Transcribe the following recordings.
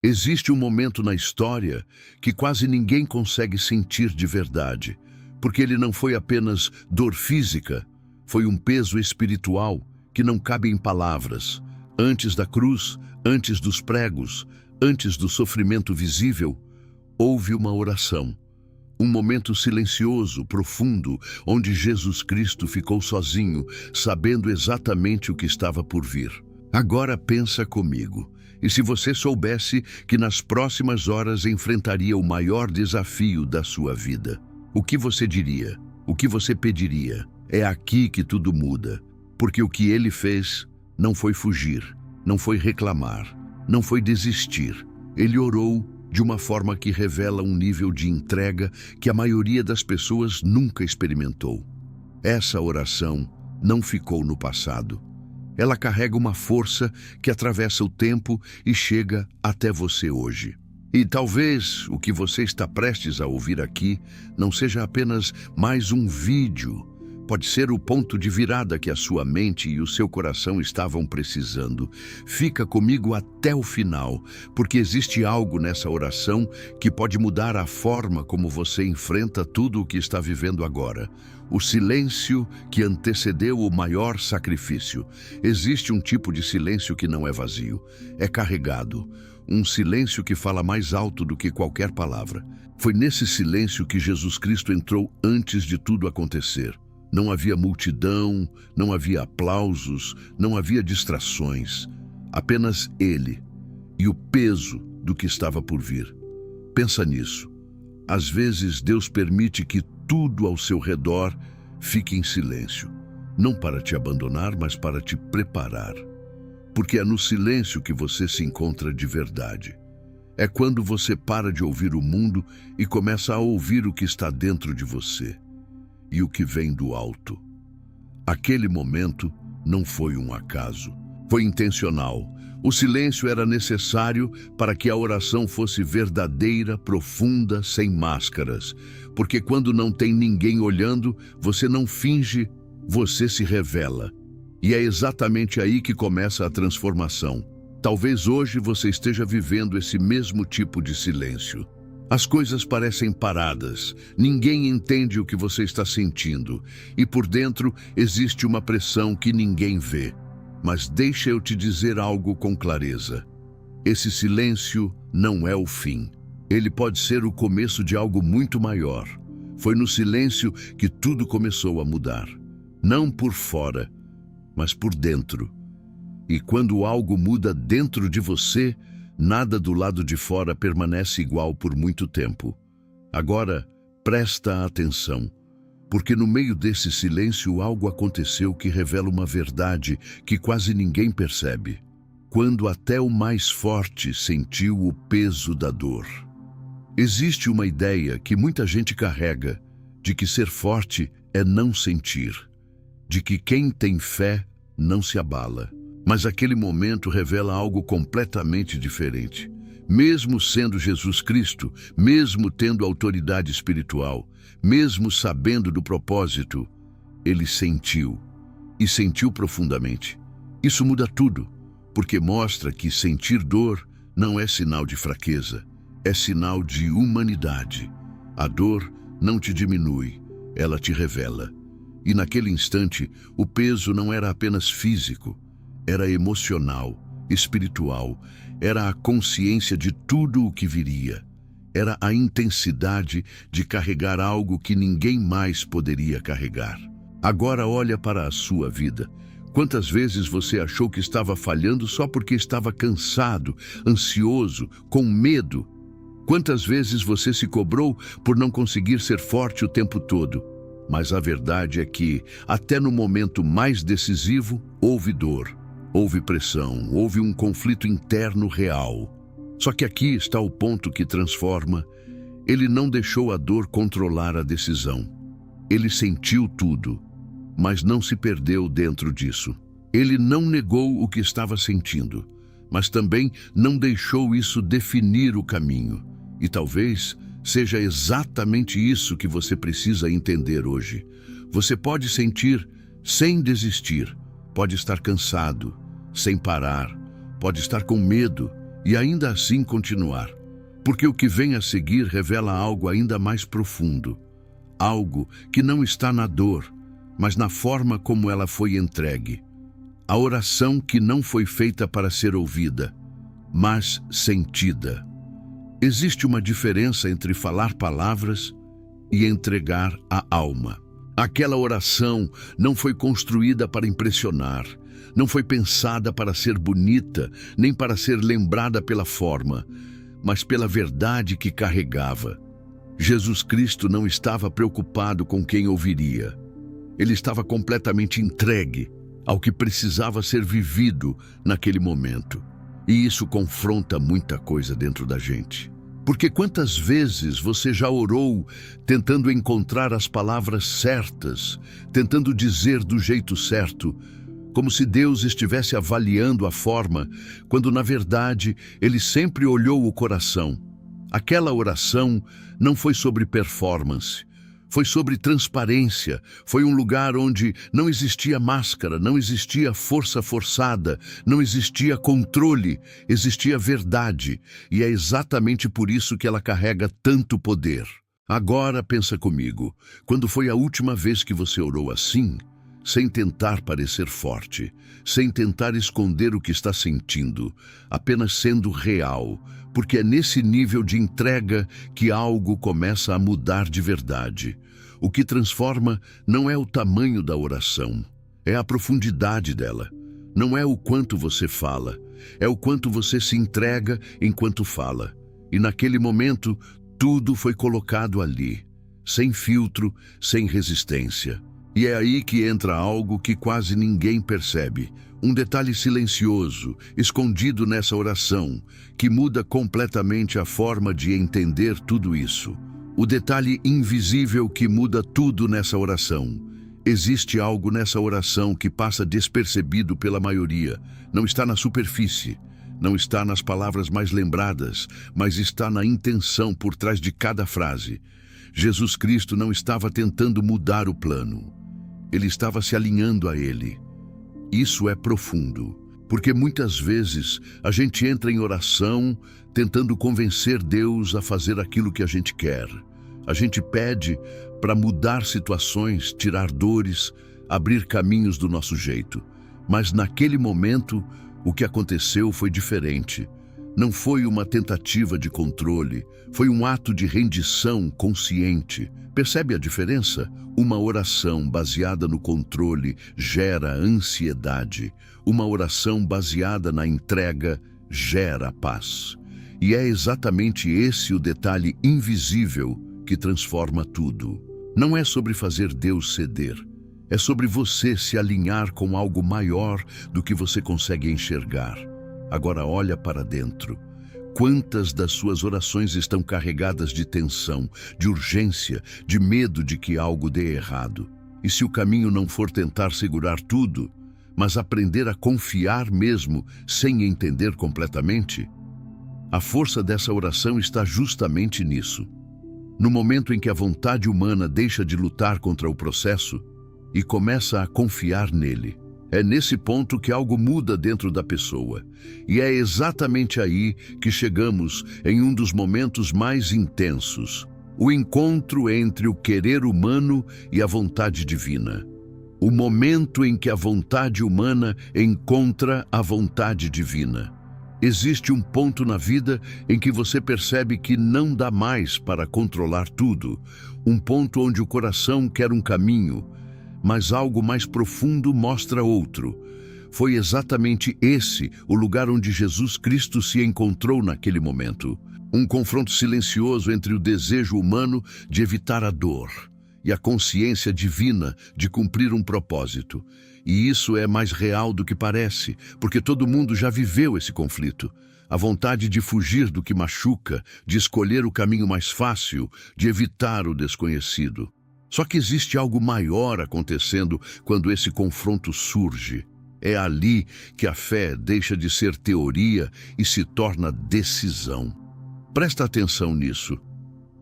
Existe um momento na história que quase ninguém consegue sentir de verdade, porque ele não foi apenas dor física, foi um peso espiritual que não cabe em palavras. Antes da cruz, antes dos pregos, antes do sofrimento visível, houve uma oração. Um momento silencioso, profundo, onde Jesus Cristo ficou sozinho, sabendo exatamente o que estava por vir. Agora pensa comigo. E se você soubesse que nas próximas horas enfrentaria o maior desafio da sua vida? O que você diria? O que você pediria? É aqui que tudo muda. Porque o que ele fez não foi fugir, não foi reclamar, não foi desistir. Ele orou de uma forma que revela um nível de entrega que a maioria das pessoas nunca experimentou. Essa oração não ficou no passado. Ela carrega uma força que atravessa o tempo e chega até você hoje. E talvez o que você está prestes a ouvir aqui não seja apenas mais um vídeo. Pode ser o ponto de virada que a sua mente e o seu coração estavam precisando. Fica comigo até o final, porque existe algo nessa oração que pode mudar a forma como você enfrenta tudo o que está vivendo agora. O silêncio que antecedeu o maior sacrifício. Existe um tipo de silêncio que não é vazio, é carregado. Um silêncio que fala mais alto do que qualquer palavra. Foi nesse silêncio que Jesus Cristo entrou antes de tudo acontecer. Não havia multidão, não havia aplausos, não havia distrações. Apenas ele e o peso do que estava por vir. Pensa nisso. Às vezes Deus permite que tudo ao seu redor fique em silêncio. Não para te abandonar, mas para te preparar. Porque é no silêncio que você se encontra de verdade. É quando você para de ouvir o mundo e começa a ouvir o que está dentro de você. E o que vem do alto. Aquele momento não foi um acaso, foi intencional. O silêncio era necessário para que a oração fosse verdadeira, profunda, sem máscaras. Porque quando não tem ninguém olhando, você não finge, você se revela. E é exatamente aí que começa a transformação. Talvez hoje você esteja vivendo esse mesmo tipo de silêncio. As coisas parecem paradas, ninguém entende o que você está sentindo, e por dentro existe uma pressão que ninguém vê. Mas deixa eu te dizer algo com clareza. Esse silêncio não é o fim. Ele pode ser o começo de algo muito maior. Foi no silêncio que tudo começou a mudar. Não por fora, mas por dentro. E quando algo muda dentro de você, nada do lado de fora permanece igual por muito tempo. Agora, presta atenção, porque no meio desse silêncio algo aconteceu que revela uma verdade que quase ninguém percebe. Quando até o mais forte sentiu o peso da dor. Existe uma ideia que muita gente carrega, de que ser forte é não sentir, de que quem tem fé não se abala. Mas aquele momento revela algo completamente diferente. Mesmo sendo Jesus Cristo, mesmo tendo autoridade espiritual, mesmo sabendo do propósito, ele sentiu, e sentiu profundamente. Isso muda tudo, porque mostra que sentir dor não é sinal de fraqueza, é sinal de humanidade. A dor não te diminui, ela te revela. E naquele instante, o peso não era apenas físico, era emocional, espiritual, era a consciência de tudo o que viria. Era a intensidade de carregar algo que ninguém mais poderia carregar. Agora olha para a sua vida. Quantas vezes você achou que estava falhando só porque estava cansado, ansioso, com medo? Quantas vezes você se cobrou por não conseguir ser forte o tempo todo? Mas a verdade é que, até no momento mais decisivo, houve dor. Houve pressão, houve um conflito interno real. Só que aqui está o ponto que transforma. Ele não deixou a dor controlar a decisão. Ele sentiu tudo, mas não se perdeu dentro disso. Ele não negou o que estava sentindo, mas também não deixou isso definir o caminho. E talvez seja exatamente isso que você precisa entender hoje. Você pode sentir sem desistir. Pode estar cansado, sem parar, pode estar com medo, e ainda assim continuar, porque o que vem a seguir revela algo ainda mais profundo, algo que não está na dor, mas na forma como ela foi entregue. A oração que não foi feita para ser ouvida, mas sentida. Existe uma diferença entre falar palavras e entregar a alma. Aquela oração não foi construída para impressionar, não foi pensada para ser bonita, nem para ser lembrada pela forma, mas pela verdade que carregava. Jesus Cristo não estava preocupado com quem ouviria. Ele estava completamente entregue ao que precisava ser vivido naquele momento. E isso confronta muita coisa dentro da gente. Porque quantas vezes você já orou tentando encontrar as palavras certas, tentando dizer do jeito certo, como se Deus estivesse avaliando a forma, quando na verdade Ele sempre olhou o coração. Aquela oração não foi sobre performance, foi sobre transparência, foi um lugar onde não existia máscara, não existia força forçada, não existia controle, existia verdade, e é exatamente por isso que ela carrega tanto poder. Agora pensa comigo, quando foi a última vez que você orou assim, sem tentar parecer forte, sem tentar esconder o que está sentindo, apenas sendo real, porque é nesse nível de entrega que algo começa a mudar de verdade. O que transforma não é o tamanho da oração, é a profundidade dela. Não é o quanto você fala, é o quanto você se entrega enquanto fala. E naquele momento, tudo foi colocado ali, sem filtro, sem resistência. E é aí que entra algo que quase ninguém percebe. Um detalhe silencioso, escondido nessa oração, que muda completamente a forma de entender tudo isso. O detalhe invisível que muda tudo nessa oração. Existe algo nessa oração que passa despercebido pela maioria. Não está na superfície, não está nas palavras mais lembradas, mas está na intenção por trás de cada frase. Jesus Cristo não estava tentando mudar o plano. Ele estava se alinhando a ele. Isso é profundo, porque muitas vezes a gente entra em oração tentando convencer Deus a fazer aquilo que a gente quer. A gente pede para mudar situações, tirar dores, abrir caminhos do nosso jeito. Mas naquele momento, o que aconteceu foi diferente. Não foi uma tentativa de controle, foi um ato de rendição consciente. Percebe a diferença? Uma oração baseada no controle gera ansiedade. Uma oração baseada na entrega gera paz. E é exatamente esse o detalhe invisível que transforma tudo. Não é sobre fazer Deus ceder. É sobre você se alinhar com algo maior do que você consegue enxergar. Agora olha para dentro. Quantas das suas orações estão carregadas de tensão, de urgência, de medo de que algo dê errado? E se o caminho não for tentar segurar tudo, mas aprender a confiar mesmo, sem entender completamente? A força dessa oração está justamente nisso. No momento em que a vontade humana deixa de lutar contra o processo e começa a confiar nele. É nesse ponto que algo muda dentro da pessoa. E é exatamente aí que chegamos em um dos momentos mais intensos. O encontro entre o querer humano e a vontade divina. O momento em que a vontade humana encontra a vontade divina. Existe um ponto na vida em que você percebe que não dá mais para controlar tudo. Um ponto onde o coração quer um caminho, mas algo mais profundo mostra outro. Foi exatamente esse o lugar onde Jesus Cristo se encontrou naquele momento. Um confronto silencioso entre o desejo humano de evitar a dor e a consciência divina de cumprir um propósito. E isso é mais real do que parece, porque todo mundo já viveu esse conflito. A vontade de fugir do que machuca, de escolher o caminho mais fácil, de evitar o desconhecido. Só que existe algo maior acontecendo quando esse confronto surge. É ali que a fé deixa de ser teoria e se torna decisão. Presta atenção nisso.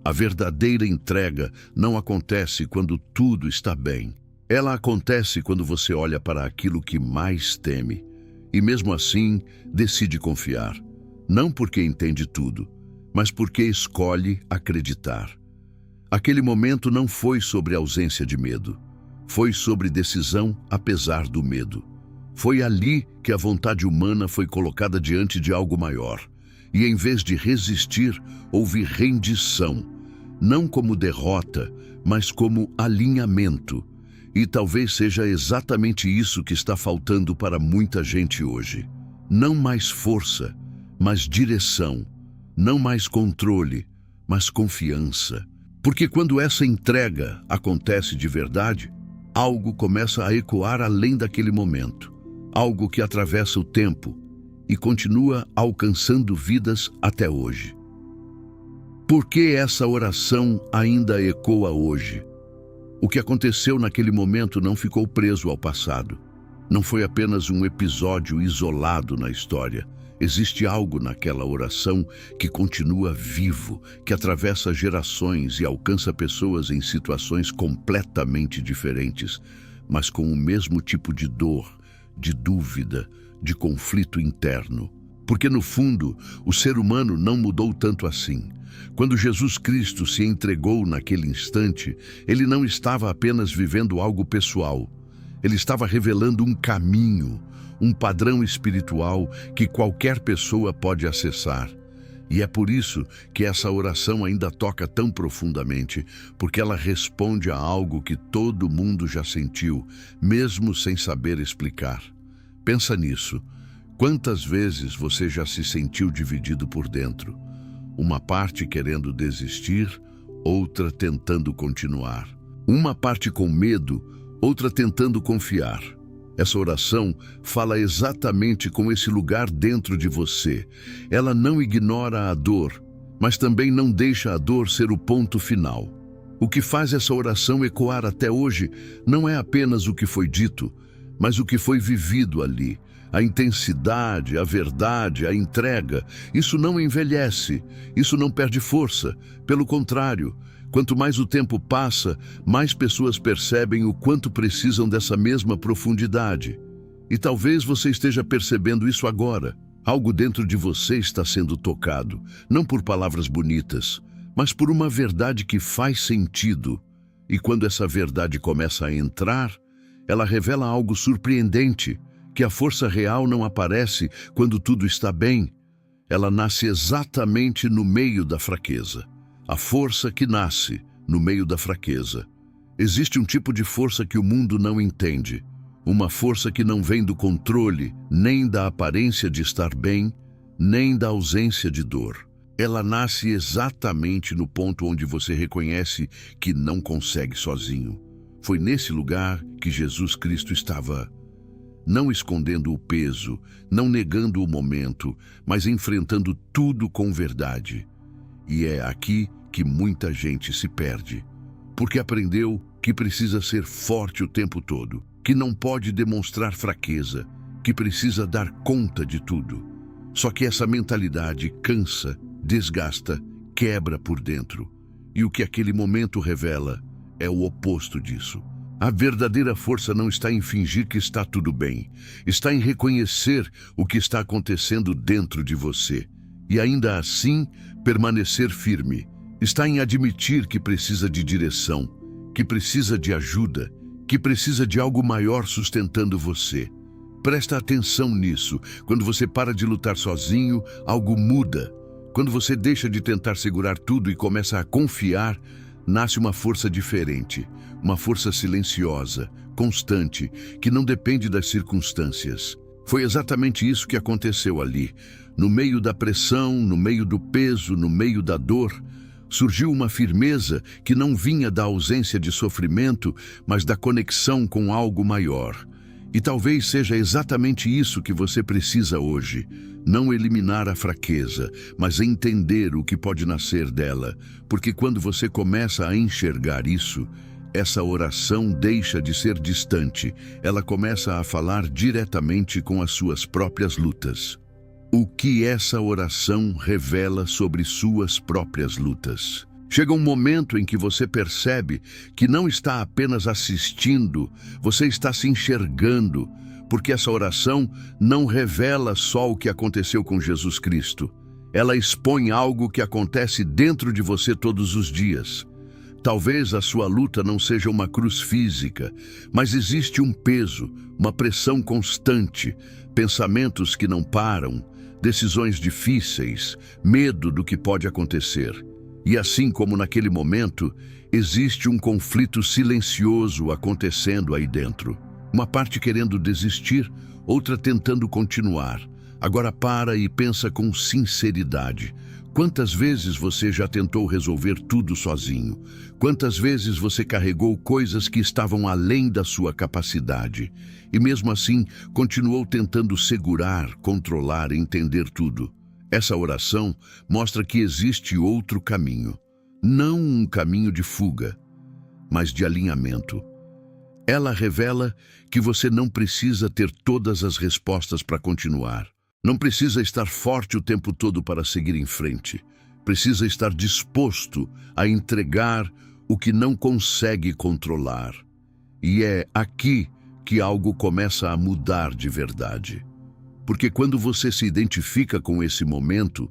A verdadeira entrega não acontece quando tudo está bem. Ela acontece quando você olha para aquilo que mais teme e, mesmo assim, decide confiar. não porque entende tudo, mas porque escolhe acreditar. Aquele momento não foi sobre ausência de medo, foi sobre decisão apesar do medo. Foi ali que a vontade humana foi colocada diante de algo maior, e em vez de resistir, houve rendição, não como derrota, mas como alinhamento. E talvez seja exatamente isso que está faltando para muita gente hoje. Não mais força, mas direção. Não mais controle, mas confiança. Porque quando essa entrega acontece de verdade, algo começa a ecoar além daquele momento. Algo que atravessa o tempo e continua alcançando vidas até hoje. Por que essa oração ainda ecoa hoje? O que aconteceu naquele momento não ficou preso ao passado. Não foi apenas um episódio isolado na história. Existe algo naquela oração que continua vivo, que atravessa gerações e alcança pessoas em situações completamente diferentes, mas com o mesmo tipo de dor, de dúvida, de conflito interno. Porque no fundo, o ser humano não mudou tanto assim. Quando Jesus Cristo se entregou naquele instante, ele não estava apenas vivendo algo pessoal. Ele estava revelando um caminho, um padrão espiritual que qualquer pessoa pode acessar. E é por isso que essa oração ainda toca tão profundamente, porque ela responde a algo que todo mundo já sentiu, mesmo sem saber explicar. Pensa nisso. Quantas vezes você já se sentiu dividido por dentro? Uma parte querendo desistir, outra tentando continuar. Uma parte com medo, outra tentando confiar. Essa oração fala exatamente com esse lugar dentro de você. Ela não ignora a dor, mas também não deixa a dor ser o ponto final. O que faz essa oração ecoar até hoje não é apenas o que foi dito, mas o que foi vivido ali. A intensidade, a verdade, a entrega, isso não envelhece, isso não perde força. Pelo contrário, quanto mais o tempo passa, mais pessoas percebem o quanto precisam dessa mesma profundidade. E talvez você esteja percebendo isso agora. Algo dentro de você está sendo tocado, não por palavras bonitas, mas por uma verdade que faz sentido. E quando essa verdade começa a entrar, ela revela algo surpreendente, que a força real não aparece quando tudo está bem. Ela nasce exatamente no meio da fraqueza. A força que nasce no meio da fraqueza. Existe um tipo de força que o mundo não entende. Uma força que não vem do controle, nem da aparência de estar bem, nem da ausência de dor. Ela nasce exatamente no ponto onde você reconhece que não consegue sozinho. Foi nesse lugar que Jesus Cristo estava. Não escondendo o peso, não negando o momento, mas enfrentando tudo com verdade. E é aqui que muita gente se perde, porque aprendeu que precisa ser forte o tempo todo, que não pode demonstrar fraqueza, que precisa dar conta de tudo. Só que essa mentalidade cansa, desgasta, quebra por dentro. E o que aquele momento revela é o oposto disso. A verdadeira força não está em fingir que está tudo bem, está em reconhecer o que está acontecendo dentro de você e ainda assim permanecer firme. Está em admitir que precisa de direção, que precisa de ajuda, que precisa de algo maior sustentando você. Presta atenção nisso. Quando você para de lutar sozinho, algo muda. Quando você deixa de tentar segurar tudo e começa a confiar, nasce uma força diferente, uma força silenciosa, constante, que não depende das circunstâncias. Foi exatamente isso que aconteceu ali. No meio da pressão, no meio do peso, no meio da dor, surgiu uma firmeza que não vinha da ausência de sofrimento, mas da conexão com algo maior. E talvez seja exatamente isso que você precisa hoje. Não eliminar a fraqueza, mas entender o que pode nascer dela. Porque quando você começa a enxergar isso, essa oração deixa de ser distante. Ela começa a falar diretamente com as suas próprias lutas. O que essa oração revela sobre suas próprias lutas? Chega um momento em que você percebe que não está apenas assistindo, você está se enxergando, porque essa oração não revela só o que aconteceu com Jesus Cristo. Ela expõe algo que acontece dentro de você todos os dias. Talvez a sua luta não seja uma cruz física, mas existe um peso, uma pressão constante, pensamentos que não param, decisões difíceis, medo do que pode acontecer. E assim como naquele momento, existe um conflito silencioso acontecendo aí dentro. Uma parte querendo desistir, outra tentando continuar. Agora para e pensa com sinceridade. Quantas vezes você já tentou resolver tudo sozinho? Quantas vezes você carregou coisas que estavam além da sua capacidade? E mesmo assim, continuou tentando segurar, controlar, entender tudo. Essa oração mostra que existe outro caminho. Não um caminho de fuga, mas de alinhamento. Ela revela que você não precisa ter todas as respostas para continuar. Não precisa estar forte o tempo todo para seguir em frente. Precisa estar disposto a entregar o que não consegue controlar. E é aqui que algo começa a mudar de verdade. Porque quando você se identifica com esse momento,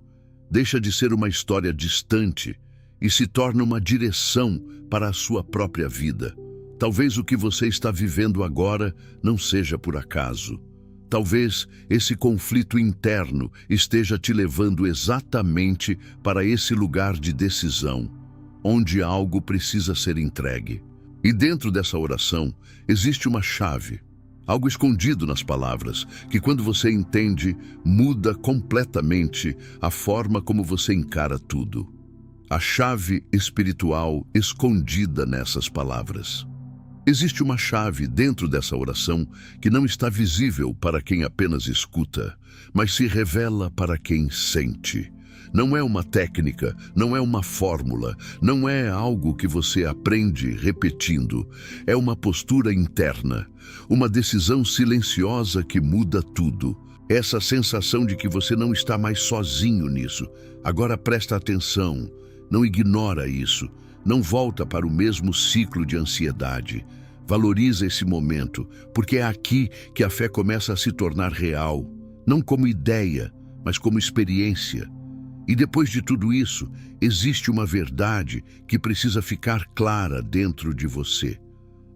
deixa de ser uma história distante e se torna uma direção para a sua própria vida. Talvez o que você está vivendo agora não seja por acaso. Talvez esse conflito interno esteja te levando exatamente para esse lugar de decisão, onde algo precisa ser entregue. E dentro dessa oração existe uma chave, algo escondido nas palavras, que quando você entende, muda completamente a forma como você encara tudo. A chave espiritual escondida nessas palavras. Existe uma chave dentro dessa oração que não está visível para quem apenas escuta, mas se revela para quem sente. Não é uma técnica, não é uma fórmula, não é algo que você aprende repetindo. É uma postura interna, uma decisão silenciosa que muda tudo. Essa sensação de que você não está mais sozinho nisso. Agora presta atenção, não ignora isso. Não volta para o mesmo ciclo de ansiedade. Valoriza esse momento, porque é aqui que a fé começa a se tornar real, não como ideia, mas como experiência. E depois de tudo isso, existe uma verdade que precisa ficar clara dentro de você.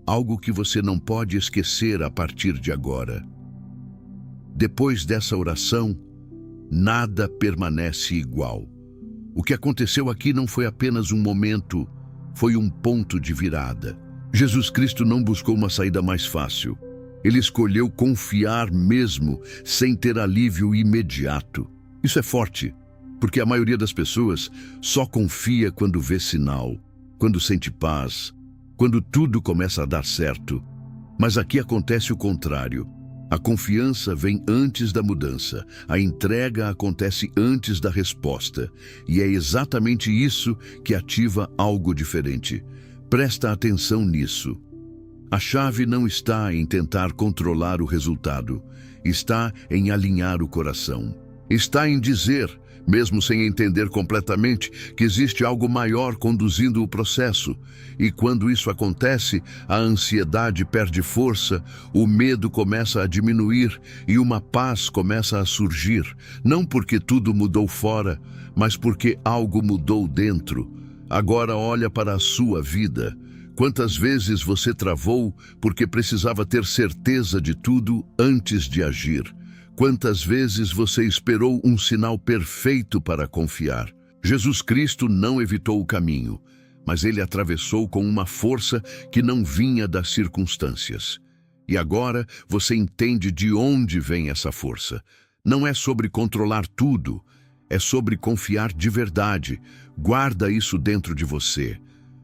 Algo que você não pode esquecer a partir de agora. Depois dessa oração, nada permanece igual. O que aconteceu aqui não foi apenas um momento, foi um ponto de virada. Jesus Cristo não buscou uma saída mais fácil. Ele escolheu confiar mesmo sem ter alívio imediato. Isso é forte, porque a maioria das pessoas só confia quando vê sinal, quando sente paz, quando tudo começa a dar certo. Mas aqui acontece o contrário. A confiança vem antes da mudança, a entrega acontece antes da resposta. E é exatamente isso que ativa algo diferente. Presta atenção nisso. A chave não está em tentar controlar o resultado, está em alinhar o coração. Está em dizer, mesmo sem entender completamente, que existe algo maior conduzindo o processo. E quando isso acontece, a ansiedade perde força, o medo começa a diminuir e uma paz começa a surgir. Não porque tudo mudou fora, mas porque algo mudou dentro. Agora olha para a sua vida. Quantas vezes você travou porque precisava ter certeza de tudo antes de agir? Quantas vezes você esperou um sinal perfeito para confiar? Jesus Cristo não evitou o caminho, mas ele atravessou com uma força que não vinha das circunstâncias. E agora você entende de onde vem essa força. Não é sobre controlar tudo, é sobre confiar de verdade. Guarda isso dentro de você.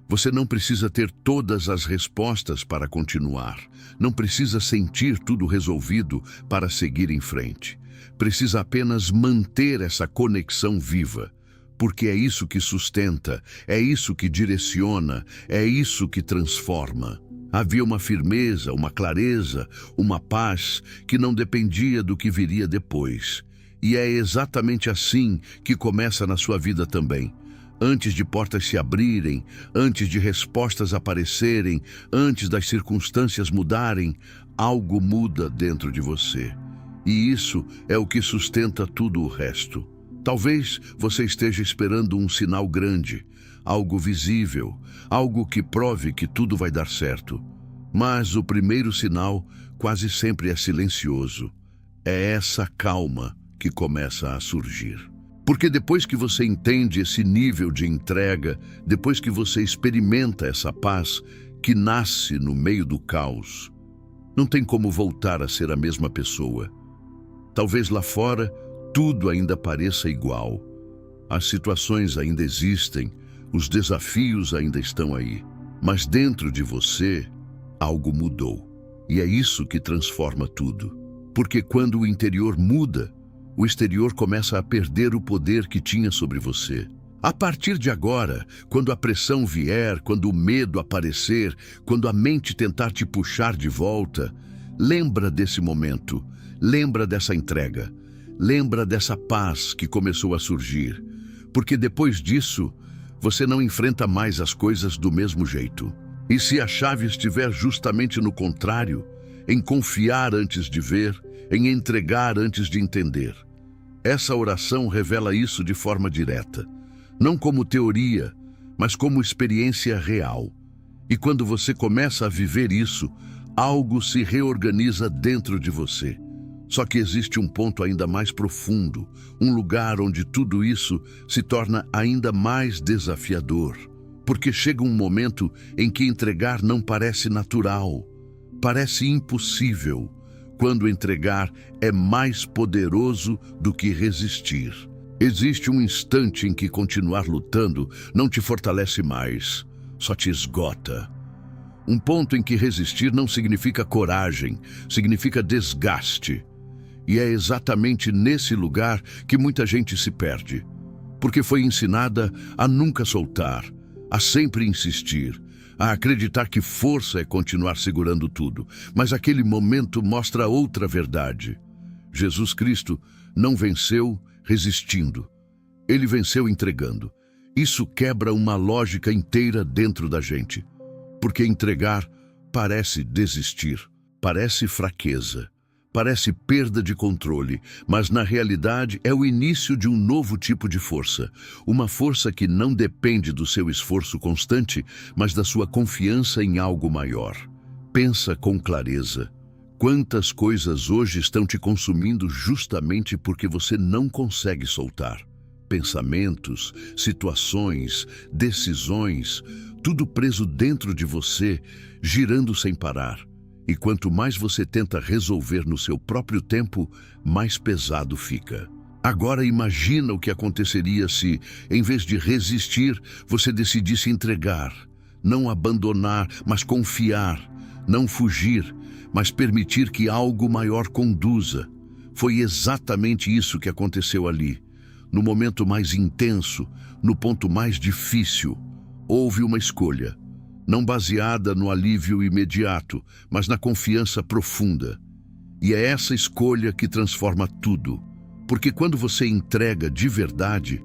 Você não precisa ter todas as respostas para continuar. Não precisa sentir tudo resolvido para seguir em frente. Precisa apenas manter essa conexão viva. Porque é isso que sustenta, é isso que direciona, é isso que transforma. Havia uma firmeza, uma clareza, uma paz que não dependia do que viria depois. E é exatamente assim que começa na sua vida também. Antes de portas se abrirem, antes de respostas aparecerem, antes das circunstâncias mudarem, algo muda dentro de você. E isso é o que sustenta tudo o resto. Talvez você esteja esperando um sinal grande, algo visível, algo que prove que tudo vai dar certo. Mas o primeiro sinal quase sempre é silencioso. É essa calma que começa a surgir. Porque depois que você entende esse nível de entrega, depois que você experimenta essa paz que nasce no meio do caos, não tem como voltar a ser a mesma pessoa. Talvez lá fora tudo ainda pareça igual. As situações ainda existem, os desafios ainda estão aí. Mas dentro de você, algo mudou. E é isso que transforma tudo. Porque quando o interior muda, o exterior começa a perder o poder que tinha sobre você. A partir de agora, quando a pressão vier, quando o medo aparecer, quando a mente tentar te puxar de volta, lembra desse momento, lembra dessa entrega, lembra dessa paz que começou a surgir. Porque depois disso, você não enfrenta mais as coisas do mesmo jeito. E se a chave estiver justamente no contrário, em confiar antes de ver, em entregar antes de entender. Essa oração revela isso de forma direta, não como teoria, mas como experiência real. E quando você começa a viver isso, algo se reorganiza dentro de você. Só que existe um ponto ainda mais profundo, um lugar onde tudo isso se torna ainda mais desafiador. Porque chega um momento em que entregar não parece natural, parece impossível, quando entregar é mais poderoso do que resistir. Existe um instante em que continuar lutando não te fortalece mais, só te esgota. Um ponto em que resistir não significa coragem, significa desgaste. E é exatamente nesse lugar que muita gente se perde, porque foi ensinada a nunca soltar, a sempre insistir, a acreditar que força é continuar segurando tudo. Mas aquele momento mostra outra verdade. Jesus Cristo não venceu resistindo. Ele venceu entregando. Isso quebra uma lógica inteira dentro da gente. Porque entregar parece desistir, parece fraqueza, parece perda de controle, mas na realidade é o início de um novo tipo de força. Uma força que não depende do seu esforço constante, mas da sua confiança em algo maior. Pensa com clareza. Quantas coisas hoje estão te consumindo justamente porque você não consegue soltar? Pensamentos, situações, decisões, tudo preso dentro de você, girando sem parar. E quanto mais você tenta resolver no seu próprio tempo, mais pesado fica. Agora imagina o que aconteceria se, em vez de resistir, você decidisse entregar. Não abandonar, mas confiar. Não fugir, mas permitir que algo maior conduza. Foi exatamente isso que aconteceu ali. No momento mais intenso, no ponto mais difícil, houve uma escolha. Não baseada no alívio imediato, mas na confiança profunda. E é essa escolha que transforma tudo. Porque quando você entrega de verdade,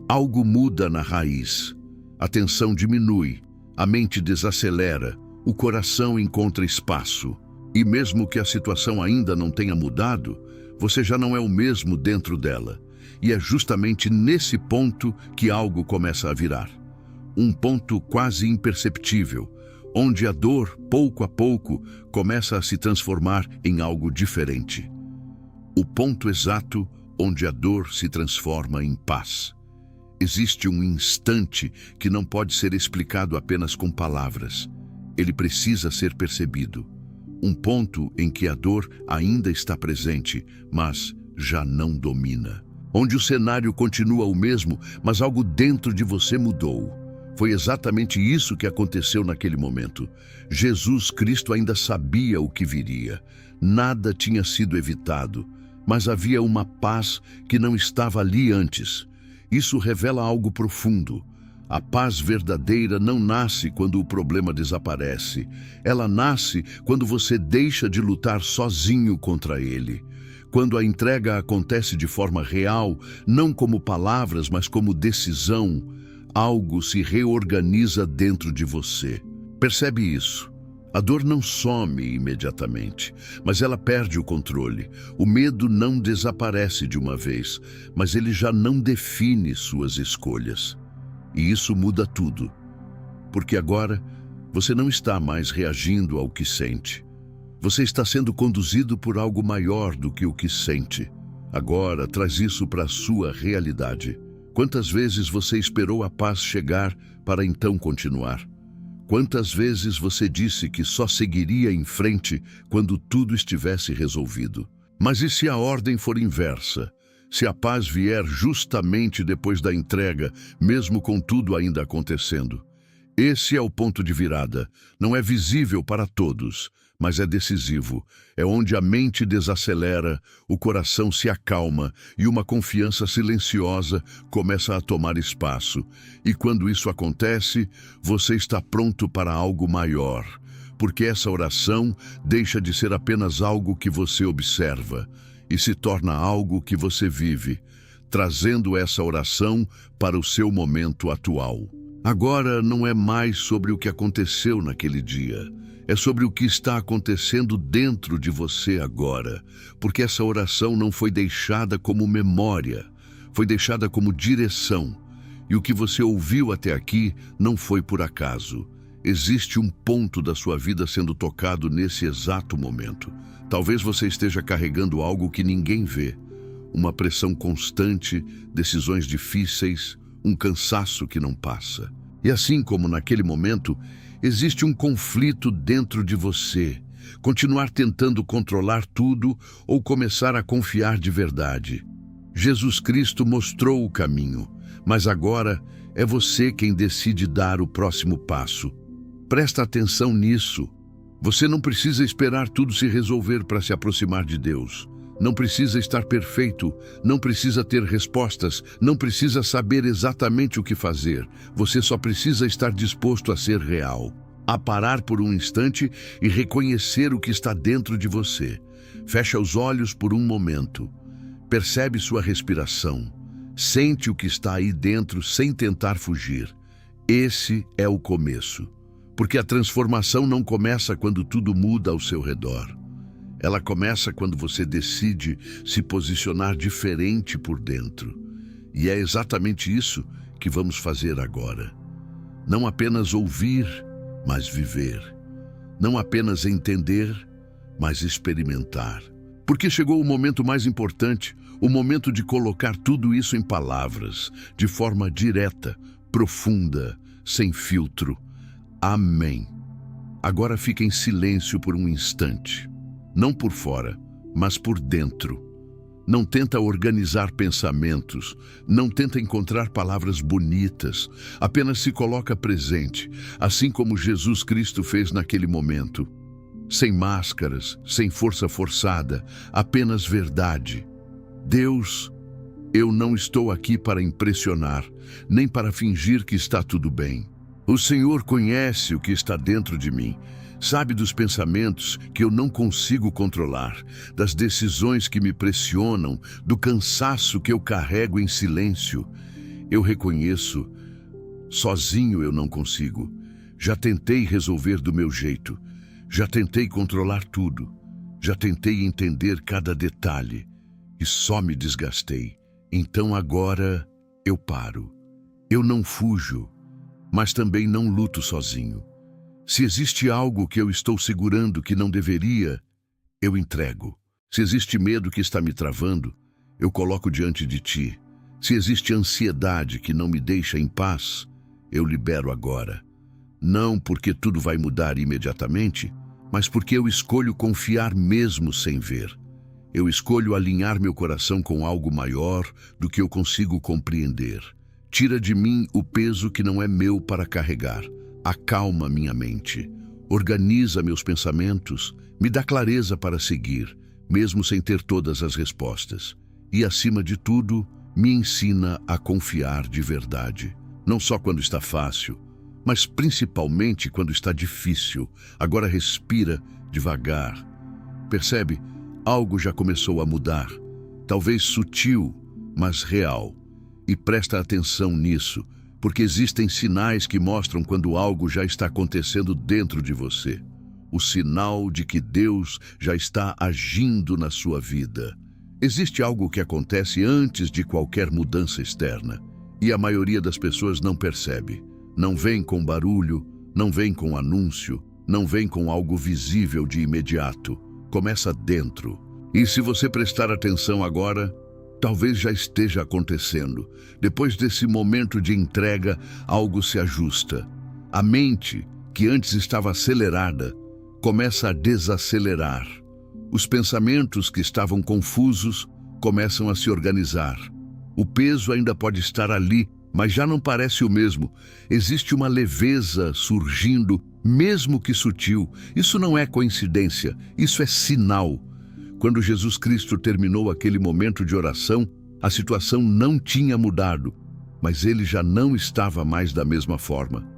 algo muda na raiz. A tensão diminui, a mente desacelera, o coração encontra espaço. E mesmo que a situação ainda não tenha mudado, você já não é o mesmo dentro dela. E é justamente nesse ponto que algo começa a virar. Um ponto quase imperceptível, onde a dor, pouco a pouco, começa a se transformar em algo diferente. O ponto exato onde a dor se transforma em paz. Existe um instante que não pode ser explicado apenas com palavras. Ele precisa ser percebido. Um ponto em que a dor ainda está presente, mas já não domina. Onde o cenário continua o mesmo, mas algo dentro de você mudou. Foi exatamente isso que aconteceu naquele momento. Jesus Cristo ainda sabia o que viria. Nada tinha sido evitado, mas havia uma paz que não estava ali antes. Isso revela algo profundo. A paz verdadeira não nasce quando o problema desaparece. Ela nasce quando você deixa de lutar sozinho contra ele. Quando a entrega acontece de forma real, não como palavras, mas como decisão, algo se reorganiza dentro de você. Percebe isso? A dor não some imediatamente, mas ela perde o controle. O medo não desaparece de uma vez, mas ele já não define suas escolhas. E isso muda tudo, porque agora você não está mais reagindo ao que sente. Você está sendo conduzido por algo maior do que o que sente. Agora, traz isso para a sua realidade. Quantas vezes você esperou a paz chegar para então continuar? Quantas vezes você disse que só seguiria em frente quando tudo estivesse resolvido? Mas e se a ordem for inversa? Se a paz vier justamente depois da entrega, mesmo com tudo ainda acontecendo? Esse é o ponto de virada. Não é visível para todos, mas é decisivo. É onde a mente desacelera, o coração se acalma e uma confiança silenciosa começa a tomar espaço. E quando isso acontece, você está pronto para algo maior, porque essa oração deixa de ser apenas algo que você observa e se torna algo que você vive, trazendo essa oração para o seu momento atual. Agora não é mais sobre o que aconteceu naquele dia. É sobre o que está acontecendo dentro de você agora, porque essa oração não foi deixada como memória, foi deixada como direção. E o que você ouviu até aqui não foi por acaso. Existe um ponto da sua vida sendo tocado nesse exato momento. Talvez você esteja carregando algo que ninguém vê. Uma pressão constante, decisões difíceis, um cansaço que não passa. E assim como naquele momento, existe um conflito dentro de você. Continuar tentando controlar tudo ou começar a confiar de verdade. Jesus Cristo mostrou o caminho, mas agora é você quem decide dar o próximo passo. Presta atenção nisso. Você não precisa esperar tudo se resolver para se aproximar de Deus. Não precisa estar perfeito, não precisa ter respostas, não precisa saber exatamente o que fazer. Você só precisa estar disposto a ser real, a parar por um instante e reconhecer o que está dentro de você. Fecha os olhos por um momento. Percebe sua respiração. Sente o que está aí dentro sem tentar fugir. Esse é o começo. Porque a transformação não começa quando tudo muda ao seu redor. Ela começa quando você decide se posicionar diferente por dentro. E é exatamente isso que vamos fazer agora. Não apenas ouvir, mas viver. Não apenas entender, mas experimentar. Porque chegou o momento mais importante, o momento de colocar tudo isso em palavras, de forma direta, profunda, sem filtro. Amém. Agora fique em silêncio por um instante. Não por fora, mas por dentro. Não tenta organizar pensamentos, não tenta encontrar palavras bonitas, apenas se coloca presente, assim como Jesus Cristo fez naquele momento. Sem máscaras, sem força forçada, apenas verdade. Deus, eu não estou aqui para impressionar, nem para fingir que está tudo bem. O Senhor conhece o que está dentro de mim. Sabe dos pensamentos que eu não consigo controlar, das decisões que me pressionam, do cansaço que eu carrego em silêncio. Eu reconheço, sozinho eu não consigo. Já tentei resolver do meu jeito, já tentei controlar tudo, já tentei entender cada detalhe e só me desgastei. Então agora eu paro. Eu não fujo, mas também não luto sozinho. Se existe algo que eu estou segurando que não deveria, eu entrego. Se existe medo que está me travando, eu coloco diante de ti. Se existe ansiedade que não me deixa em paz, eu libero agora. Não porque tudo vai mudar imediatamente, mas porque eu escolho confiar mesmo sem ver. Eu escolho alinhar meu coração com algo maior do que eu consigo compreender. Tira de mim o peso que não é meu para carregar. Acalma minha mente, organiza meus pensamentos, me dá clareza para seguir, mesmo sem ter todas as respostas. E, acima de tudo, me ensina a confiar de verdade. Não só quando está fácil, mas principalmente quando está difícil. Agora respira devagar. Percebe? Algo já começou a mudar. Talvez sutil, mas real. E presta atenção nisso, porque existem sinais que mostram quando algo já está acontecendo dentro de você. o sinal de que Deus já está agindo na sua vida. Existe algo que acontece antes de qualquer mudança externa, e a maioria das pessoas não percebe. Não vem com barulho, não vem com anúncio, não vem com algo visível de imediato. Começa dentro. E se você prestar atenção agora, talvez já esteja acontecendo. Depois desse momento de entrega, algo se ajusta. A mente, que antes estava acelerada, começa a desacelerar. Os pensamentos que estavam confusos começam a se organizar. O peso ainda pode estar ali, mas já não parece o mesmo. Existe uma leveza surgindo, mesmo que sutil. Isso não é coincidência, isso é sinal. Quando Jesus Cristo terminou aquele momento de oração, a situação não tinha mudado, mas ele já não estava mais da mesma forma.